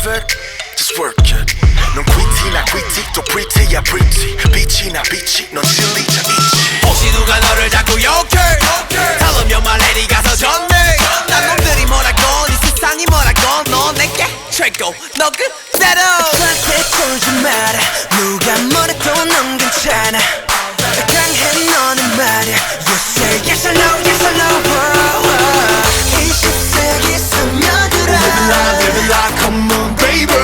it, just work it. 넌 quity나 quity 또 pretty야 pretty. 빛이나 빛이 넌 진리자 있지. 혹시 누가 너를 자꾸 욕해 Tell them you're my lady 가서 전해 난 놈들이 뭐라건 이 세상이 뭐라건 넌 내게 최고 너 그대로 나한테 쫄지 마라 누가 뭐래도 넌 괜찮아 강해 너는 말야 You say yes or no yes or no 20세기 소녀들아 Living like come on baby.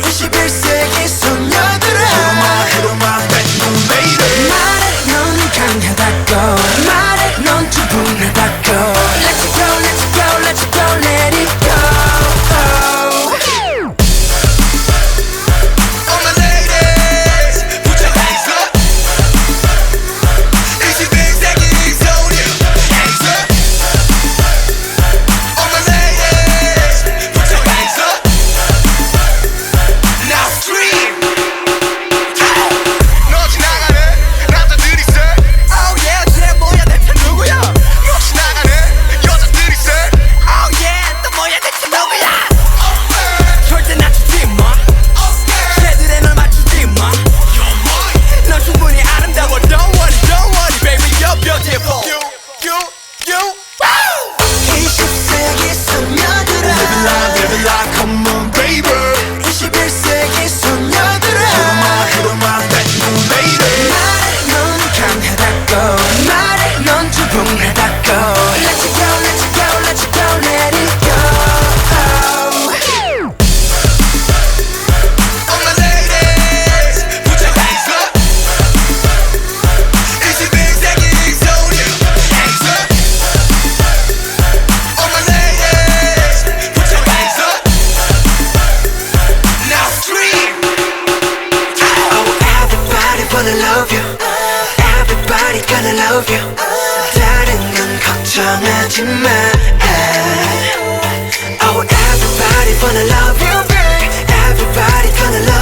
21세기 소녀들아 Hit 'em up, that you made it. 말해 넌 강하다고 말해 넌 충분하다고 Let's go let's go let's go let it go All my ladies put your hands up 21세기 소녀 Hands up All my ladies put your hands up Now scream 너 지나가네 남자들이 say. Oh yeah 쟤 뭐야 대체 누구야 너 지나가네 여자들이 say. Oh yeah 또 뭐야 대체 누구야 절대 낮추지 마 쟤들의 널 맞추지 마 넌 충분히 아름다워 Don't worry baby you're beautiful You 20세기 소녀들아 Living like come on baby. 21세기 소녀들아 Hit 'em up, that you made it. 말해 넌 강하다고 말해 넌 충분하다고 Let's go let's go let's go let it go All my ladies put your hands up 21세기 소녀 Hands up All my ladies put your hands up Now scream Oh everybody wanna love you Everybody gonna love you 다른 건 걱정하지 마 Oh everybody wanna love you babe Everybody gonna love you